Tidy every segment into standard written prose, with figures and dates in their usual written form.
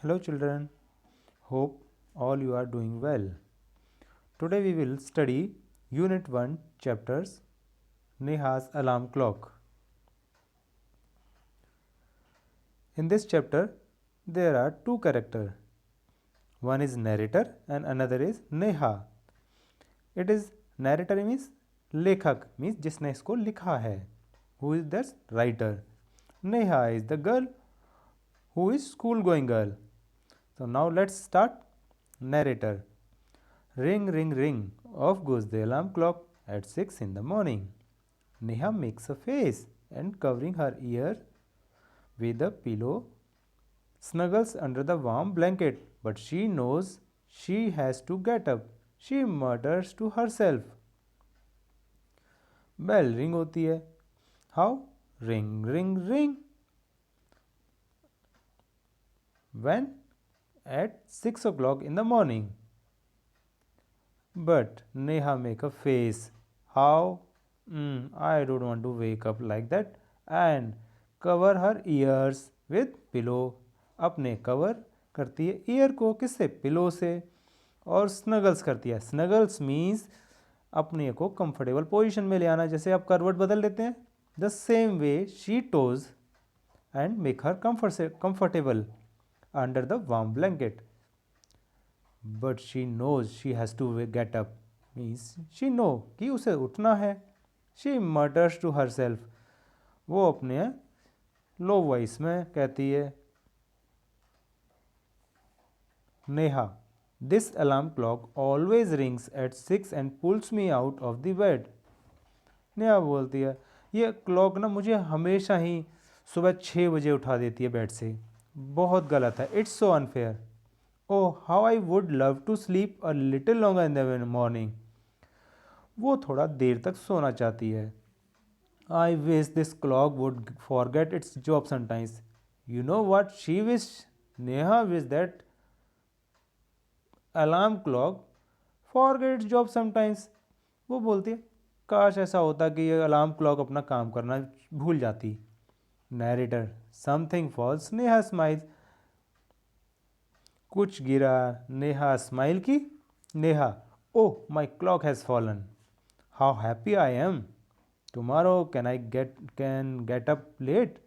Hello children, hope all you are doing well. Today we will study Unit 1 chapters Neha's alarm clock. In this chapter there are two characters. One is narrator and another is Neha. It is narrator means लेखक means जिसने इसको लिखा है. Who is this writer? Neha is the girl who is school going girl. So now let's start. Narrator. Ring, ring, ring. Off goes the alarm clock at 6 in the morning. Neha makes a face and covering her ear with a pillow snuggles under the warm blanket, but she knows she has to get up. She mutters to herself. Bell ring होती है. How? Ring, ring, ring. When? At 6 o'clock in the morning. But Neha make a face. How? I don't want to wake up like that. And cover her ears with pillow. अपने cover करती है year को किससे? Pillow से. और Snuggles करती है. Snuggles means अपने को कंफर्टेबल पोजीशन में ले आना. जैसे आप करवट बदल देते हैं. The same way she toss and make her comfortable under the warm blanket. But she knows she has to get up means she know कि उसे उठना है. She mutters to herself. वो अपने लो वॉइस में कहती है. Neha. This alarm clock always rings at 6 and pulls me out of the bed. Neha बोलती है ये क्लॉक ना मुझे हमेशा ही सुबह 6 बजे उठा देती है बेड से. बहुत गलत है. It's so unfair. Oh how I would love to sleep a little longer in the morning. वो थोड़ा देर तक सोना चाहती है. I wish this clock would forget its job sometimes. You know what she wish. Neha wish that alarm clock forget its job sometimes. वो बोलती है काश ऐसा होता कि ये अलार्म क्लॉक अपना काम करना भूल जाती. Narrator. Something falls. Neha smiles. कुछ गिरा. नेहा स्माइल की. Neha. Oh my clock has fallen. How happy I am. Tomorrow can get up late.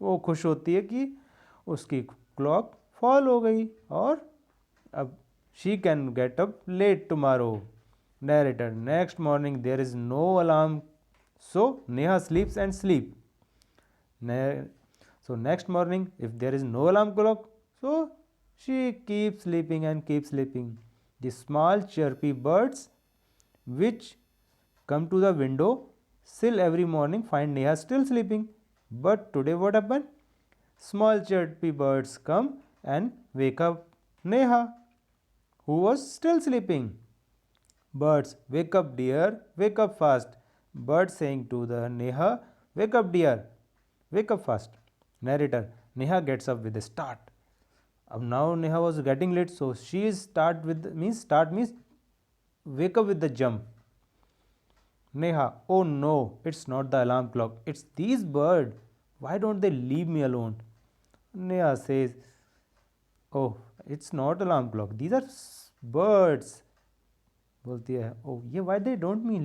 वो खुश होती है कि उसकी क्लॉक फॉल हो गई और अब she can get up late tomorrow. Narrator. Next morning there is no alarm so Neha sleeps and sleep. So next morning if there is no alarm clock, so she keeps sleeping and keeps sleeping. The small chirpy birds which come to the window sill every morning find Neha still sleeping. But today what happened? Small chirpy birds come and wake up Neha, who was still sleeping. Birds, wake up dear, wake up fast. Birds saying to the Neha, wake up dear, wake up fast. Narrator. Neha gets up with a start. Now Neha was getting late, so she is start means wake up with the jump. Neha. Oh no, it's not the alarm clock. It's these birds. Why don't they leave me alone? Neha says, oh, it's not alarm clock. These are birds. बोलती है oh ये why they don't me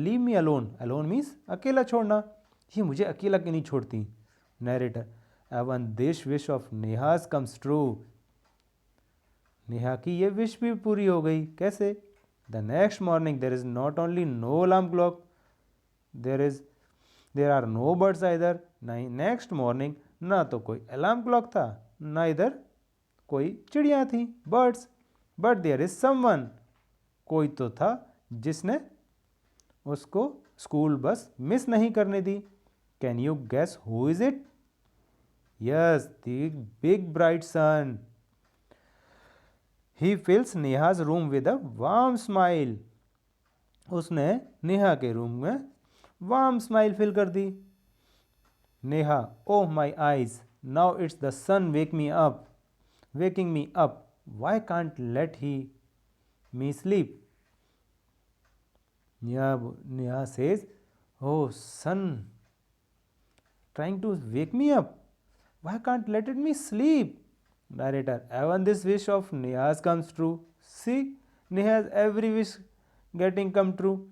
leave me alone. Alone means अकेला छोड़ना. ये मुझे अकेला क्यों नहीं छोड़ती. Narrator. Even this wish of Neha's comes true. नेहा की ये विश भी पूरी हो गई. कैसे? The next morning there is not only no alarm clock, there are no birds either. Next morning ना तो कोई अलार्म क्लॉक था ना इधर कोई चिड़िया थी birds. But there is someone. कोई तो था जिसने उसको स्कूल बस मिस नहीं करने दी. Can you guess who is it? Yes, the big bright sun. He fills Neha's room with a warm smile. उसने नेहा के रूम में वार्म स्माइल फिल कर दी. Neha. Oh my eyes. Now it's the sun waking me up. Why can't let he me sleep. Neha says, oh son, trying to wake me up. Why can't let it me sleep? Narrator, even this wish of Neha's comes true. See, Neha's every wish getting come true.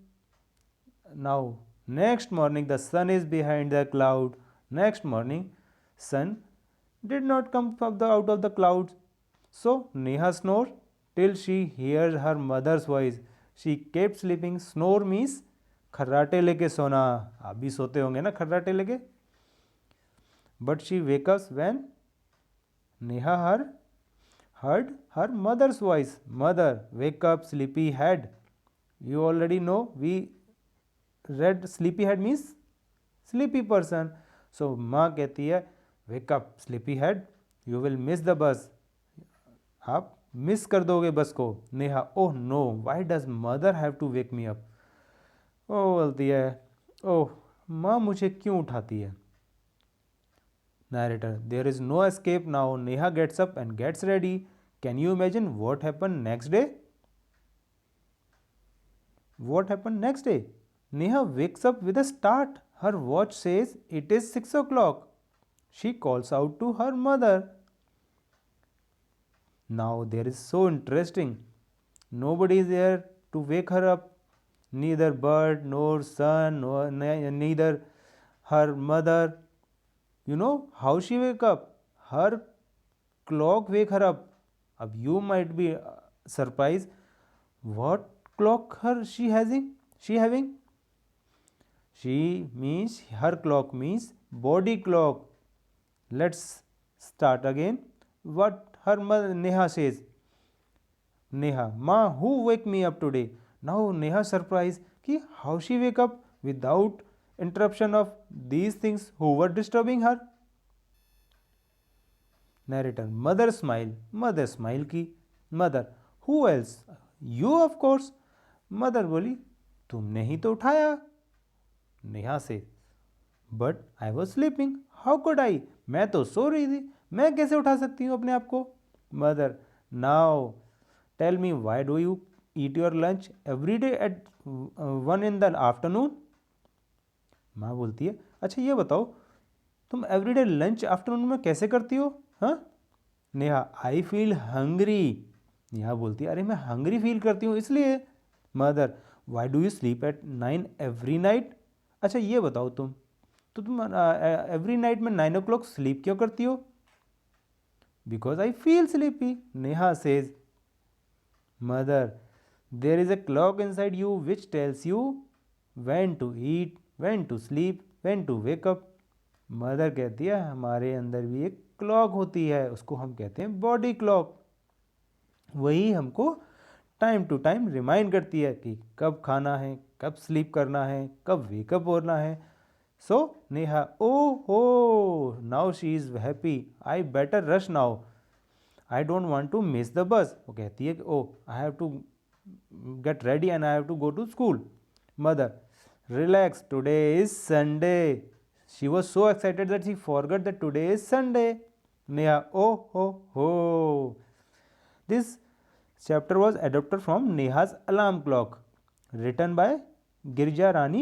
Now, next morning the sun is behind the cloud. Next morning, sun did not come from out of the clouds. So Neha snored till she hears her mother's voice. She kept sleeping. Snore means खर्राटे लेके सोना. आप भी सोते होंगे ना खर्राटे लेके. But she wakes up when Neha heard her mother's voice. Mother, wake up, sleepy head. You already know we read sleepy head means sleepy person. So माँ कहती है wake up, sleepy head. You will miss the bus. आप miss कर दोगे bus को. Neha, oh no, why does mother have to wake me up. ओह बोलती है, ओह माँ मुझे क्यों उठाती है. Narrator, there is no escape now. Neha gets up and gets ready. Can you imagine what happened next day? What happened next day? Neha wakes up with a start. Her watch says it is 6 o'clock. She calls out to her mother. Now there is so interesting. Nobody is there to wake her up. Neither bird nor sun, nor neither her mother. You know how she wake up? Her clock wake her up. Ab you might be surprised. What clock she having? She means her clock means body clock. Let's start again. What her mother Neha says. Neha, Ma, who wake me up today? Now Neha surprised कि how she wake up without interruption of these things who were disturbing her. Narrator, mother smile की. Mother, who else? You of course. Mother बोली, तुमने ही तो उठाया. नेहा से, but I was sleeping, how could I, मैं तो सो रही थी, मैं कैसे उठा सकती हूँ अपने आप को. Mother, now tell me why do you eat your lunch every day at 1 in the afternoon. माँ बोलती है, अच्छा ये बताओ तुम एवरीडे लंच आफ्टरनून में कैसे करती हो. हाँ. Neha, I feel hungry. Neha बोलती है, अरे मैं हंग्री फील करती हूँ इसलिए. Mother, Y do you sleep at 9 every night. अच्छा ये बताओ तुम एवरी नाइट में 9 o'clock स्लीप क्यों करती हो. Because I feel sleepy. Neha says, mother, there is a clock inside you which tells you when to eat, when to sleep, when to wake up. मदर कहती है हमारे अंदर भी एक क्लॉक होती है, उसको हम कहते हैं बॉडी क्लॉक. वही हमको टाइम टू टाइम रिमाइंड करती है कि कब खाना है, कब स्लीप करना है, कब वेकअप होना है. सो Neha, oh ho, now she is happy, I better rush now, I don't want to miss the bus. वो कहती है कि oh I have to get ready and I have to go to school. Mother, relax, today is Sunday. She was so excited that she forgot that today is Sunday. Neha, oh ho. This chapter was adapted from Neha's Alarm Clock, written by Girija Rani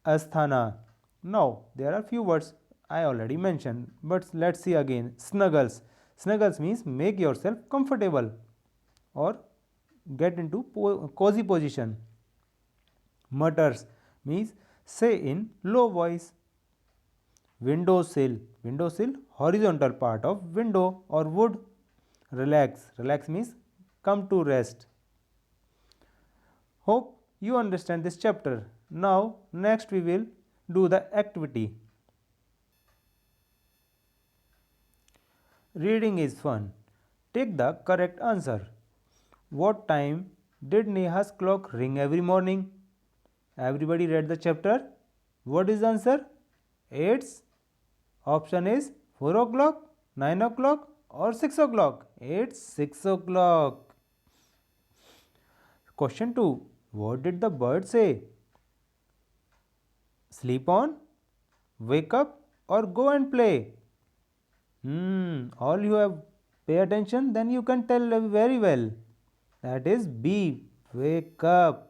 Asthana. Now, there are few words I already mentioned, but let's see again. Snuggles. Snuggles means make yourself comfortable or get into cozy position. Mutters means say in low voice. Windowsill. Windowsill, horizontal part of window or wood. Relax. Relax means come to rest. Hope you understand this chapter. Now, next we will do the activity. Reading is fun. Take the correct answer. What time did Neha's clock ring every morning? Everybody read the chapter. What is the answer? It's option is 4 o'clock, 9 o'clock or 6 o'clock. It's 6 o'clock. Question 2. What did the bird say? Sleep on, wake up or go and play? All you have pay attention, then you can tell very well. That is B. Wake up.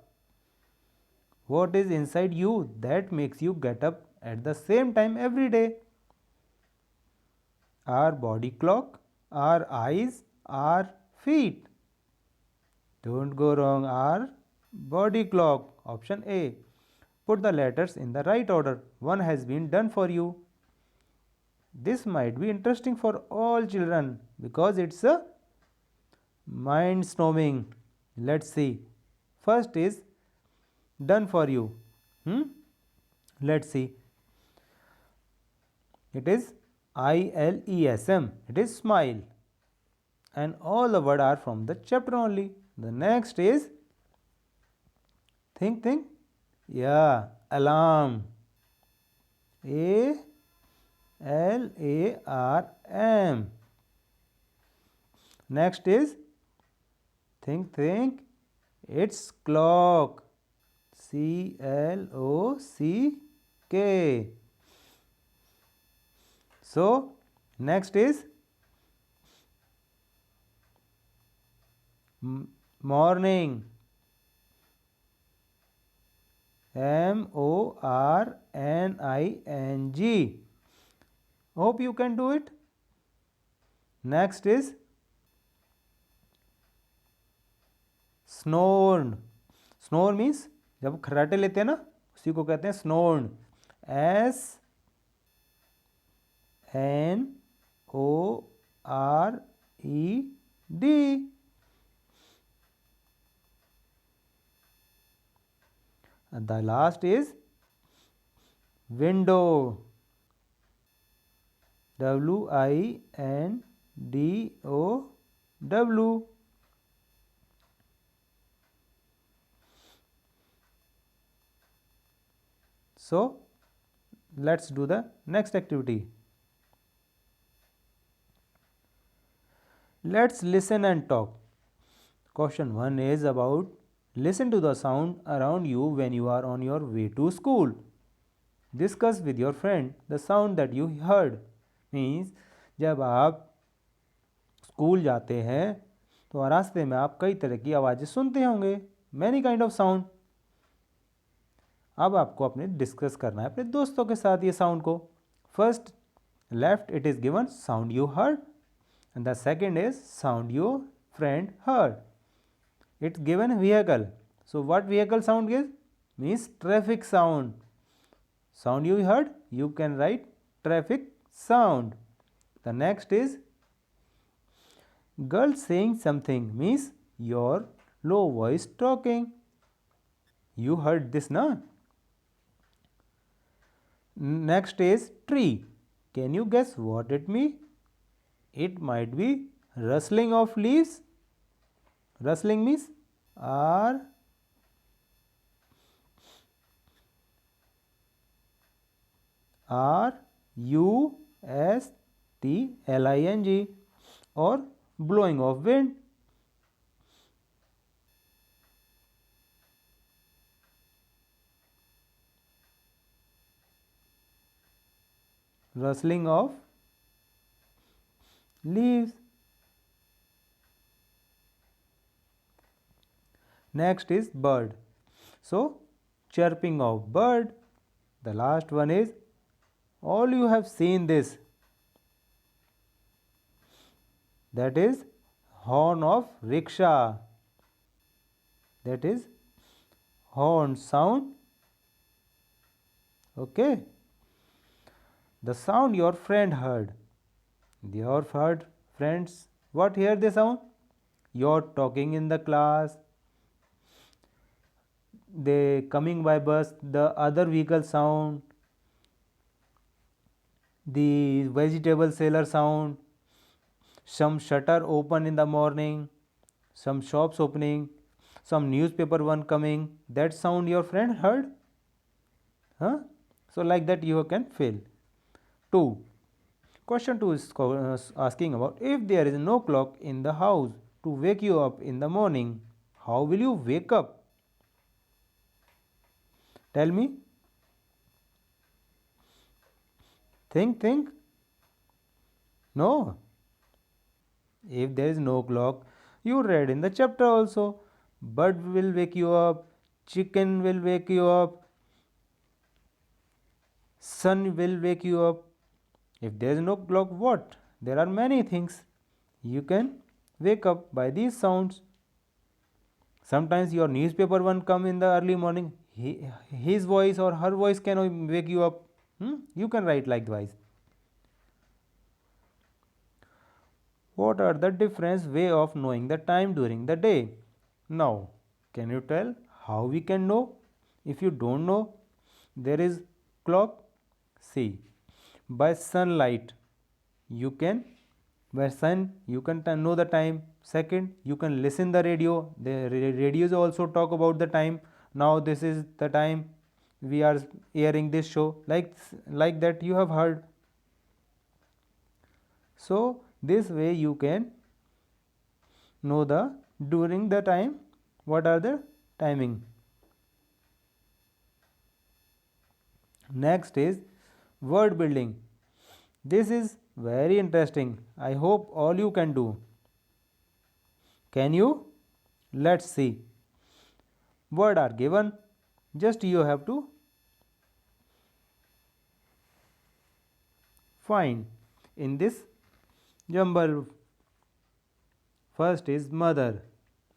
What is inside you that makes you get up at the same time every day? Our body clock, our eyes, our feet. Don't go wrong. Our body clock. Option A. Put the letters in the right order. One has been done for you. This might be interesting for all children because it's a mind storming. Let's see. First is done for you. Let's see. It is ILESM. It is smile. And all the words are from the chapter only. The next is think. Yeah, alarm. ALARM. Next is think. It's clock. CLOCK. So next is morning. MORNING. Hope you can do it. Next is snored. Snore means जब खर्राटे लेते हैं ना उसी को कहते हैं snored. SNORED. And the last is window. WINDOW. So let's do the next activity. Let's listen and talk. Question 1 is about listen to the sound around you when you are on your way to school. Discuss with your friend the sound that you heard. Means जब आप school जाते हैं तो रास्ते में आप कई तरह की आवाज़ें सुनते होंगे. Many kind of sound. अब आपको अपने डिस्कस करना है अपने दोस्तों के साथ ये साउंड को. First left it is given sound you heard and the second is sound your friend heard. It's given vehicle. So what vehicle sound is? Means traffic sound. Sound you heard? You can write traffic sound. The next is girl saying something. Means your low voice talking. You heard this, na? Next is tree. Can you guess what it means? It might be rustling of leaves. Rustling means RUSTLING or blowing of wind. Rustling of leaves. Next is bird. So chirping of bird. The last one is all you have seen this. That is horn of rickshaw. That is horn sound. Okay. The sound your friend heard. Your friends, what hear they sound? You're talking in the class. They coming by bus, the other vehicle sound, the vegetable seller sound, some shutter open in the morning, some shops opening, some newspaper one coming. That sound your friend heard? So like that you can fill. 2. Question 2 is asking about if there is no clock in the house to wake you up in the morning, how will you wake up? Tell me. Think. No. If there is no clock, you read in the chapter also. Bird will wake you up, chicken will wake you up, sun will wake you up. If there is no clock, what? There are many things. you can wake up by these sounds. Sometimes your newspaper one come in the early morning. His voice or her voice can wake you up. You can write likewise. What are the different way of knowing the time during the day? Now, can you tell how we can know? If you don't know, there is clock. See, by sunlight, you can by sun you can know the time. Second, you can listen the radio. The radios also talk about the time. Now this is the time we are airing this show, like that you have heard. So this way you can know the during the time what are the timing. Next is word building. This is very interesting. I hope all you can do. Can you? Let's see. Word are given. Just you have to find in this jumble. First is mother.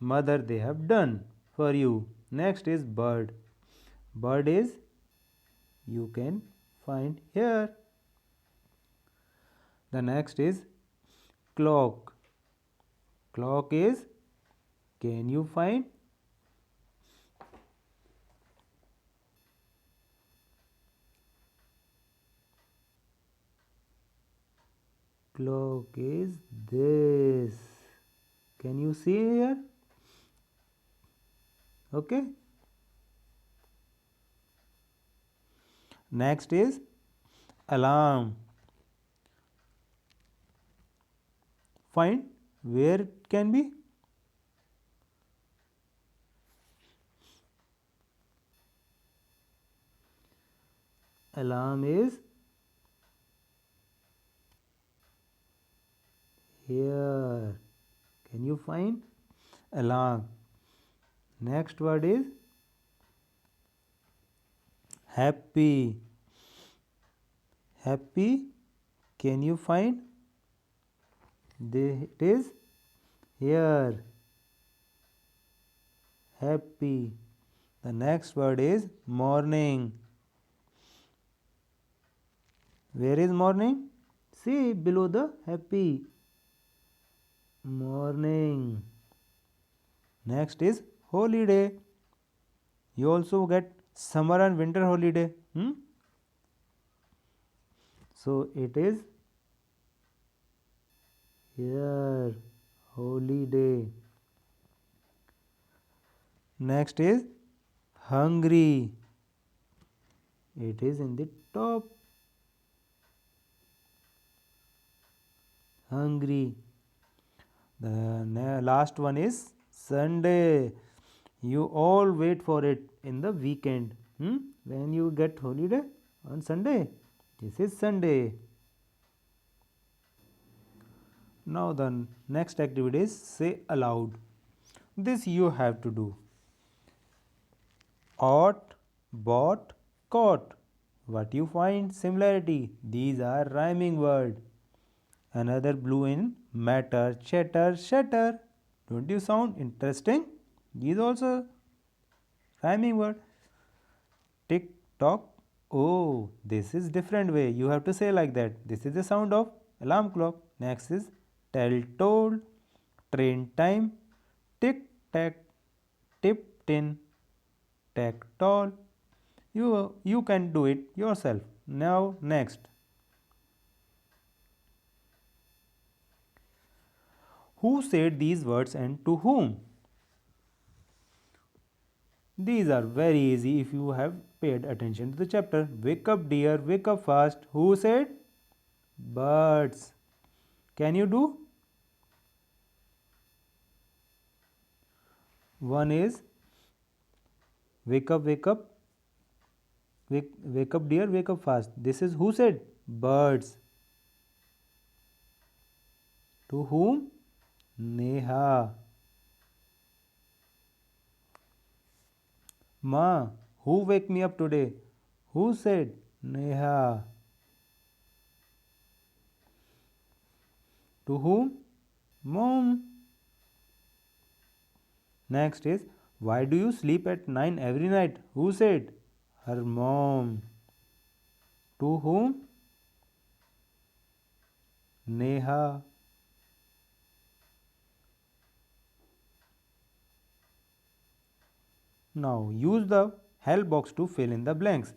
Mother they have done for you. Next is bird. Bird is you can find here. The next is clock. Clock is can you find? Clock is this. Can you see here? Okay. Next is alarm. Find where it can be. Alarm is here. Can you find alarm? Next word is happy. Happy. Can you find? It is here. Happy. The next word is morning. Where is morning? See below the happy. Morning. Next is holiday. You also get summer and winter holiday. So it is here. Holiday. Next is hungry. It is in the top. Hungry. The last one is Sunday. You all wait for it in the weekend. When you get holiday on Sunday. This is Sunday. Now the next activity is say aloud. This you have to do. Ought, bought, caught. What you find? Similarity. These are rhyming words. Another blue in matter, chatter, shatter. Don't you sound interesting? These also rhyming word. Tick tock. Oh, this is different way. You have to say like that. This is the sound of alarm clock. Next is tell told, train time, tick tack, tip tin, tack tall. You can do it yourself. Now next. Who said these words and to whom? These are very easy if you have paid attention to the chapter. Wake up dear, wake up fast. Who said? Birds. Can you do? One is wake up, wake up. Wake up dear, wake up fast. This is who said? Birds. To whom? Neha. Ma, who wake me up today? Who said? Neha. To whom? Mom. Next is, why do you sleep at 9 every night? Who said? Her mom. To whom? Neha. Now use the help box to fill in the blanks.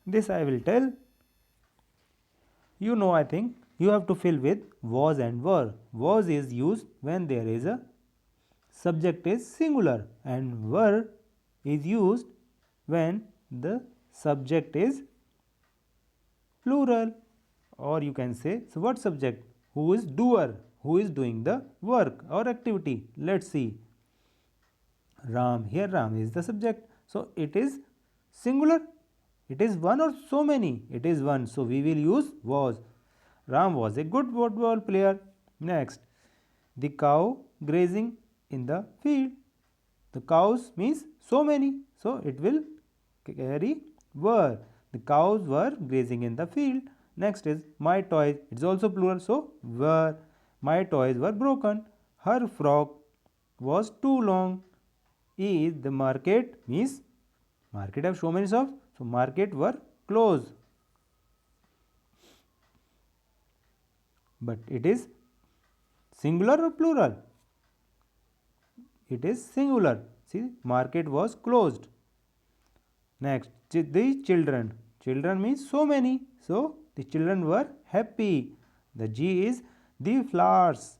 This I will tell. You know, I think you have to fill with was and were. Was is used when there is a subject is singular, and were is used when the subject is plural. Or you can say, so what subject? Who is doer? Who is doing the work or activity? Let's see. Ram. Here Ram is the subject. So it is singular. It is one or so many? It is one. So we will use was. Ram was a good football player. Next, the cow grazing in the field. The cows means so many. So it will carry were. The cows were grazing in the field. Next is my toys. It's also plural. So were. My toys were broken. Her frock was too long. Is the market means market have so many shops. So market were closed. But it is singular or plural? It is singular. See, market was closed. Next, the children. Children means so many. So the children were happy. The G is the flowers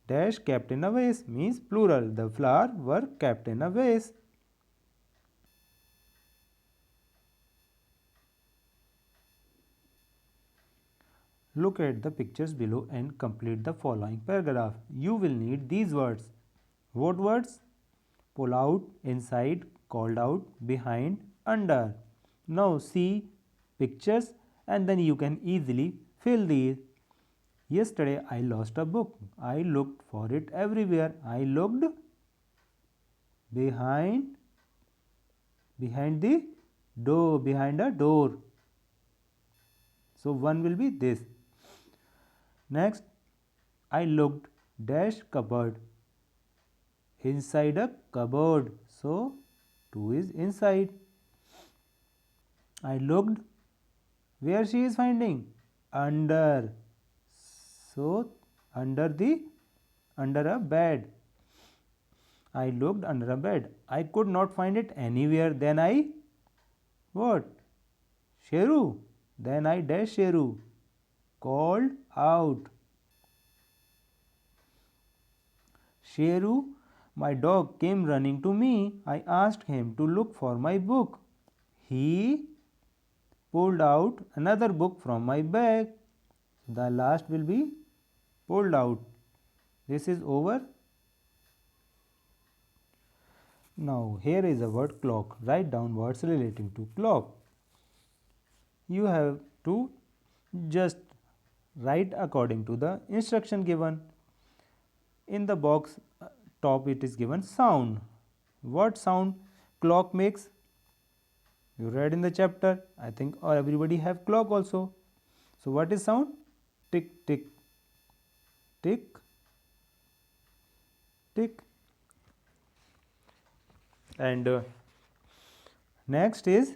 dash kept in a vase means plural. The flowers were kept in a vase. Look at the pictures below and complete the following paragraph. You will need these words. What words? Pull out, inside, called out, behind, under. Now see pictures and then you can easily fill these. Yesterday I lost a book. I looked for it everywhere. I looked behind the door, behind a door. So one will be this. Next, I looked dash cupboard inside a cupboard. So 2 is inside. I looked where she is finding under. So under a bed. I looked under a bed. I could not find it anywhere. Then I what? Sheru. Then I dash Sheru. Called out. Sheru, my dog, came running to me. I asked him to look for my book. He pulled out another book from my bag. The last will be pulled out. This is over. Now here is a word clock. Write down words relating to clock. You have to just write according to the instruction given. In the box top it is given sound. What sound clock makes? You read in the chapter. I think or everybody have clock also. So what is sound? Tick tick tick tick. And next is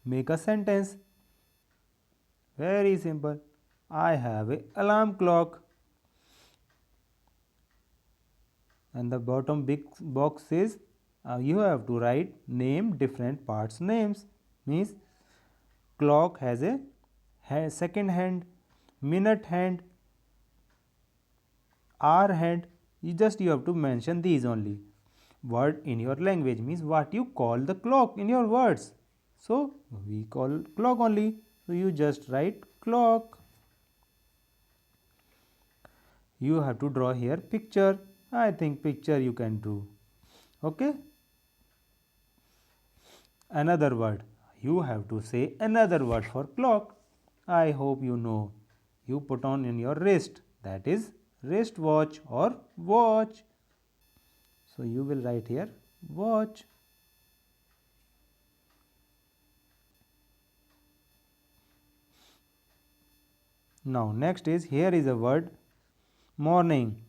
make a sentence. Very simple. I have a alarm clock. And the bottom big box is you have to write name different parts names. Means clock has a second hand, minute hand, hour hand. You have to mention these only. Word in your language means what you call the clock in your words. So we call clock only. So you just write clock. You have to draw here picture. I think picture you can do. Okay. Another word. You have to say another word for clock. I hope you know. You put on in your wrist. That is wrist watch or watch. So you will write here watch. Now next is, here is a word morning.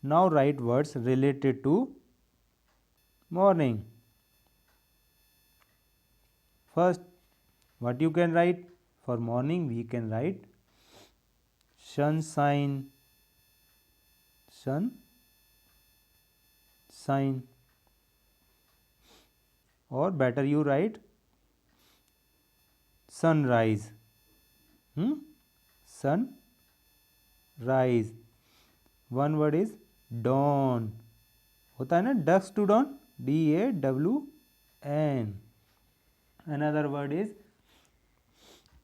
Now write words related to morning. First, what you can write for morning? We can write sunshine, sunshine, or better you write sunrise. Sunrise. One word is dawn. होता है ना dusk to dawn, DAWN. Another word is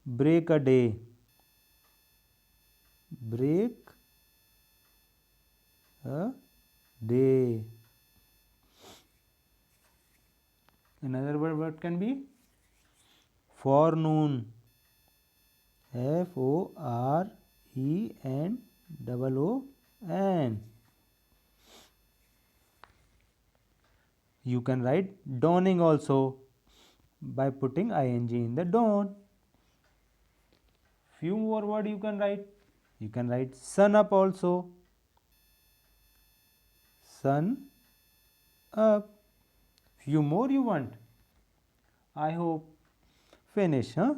break a day. Break a day. Another word can be forenoon. FORENOON. You can write dawning also by putting ing in the dawn. Few more words you can write. You can write sun up also. Sun up. Few more you want. I hope. Finish, huh?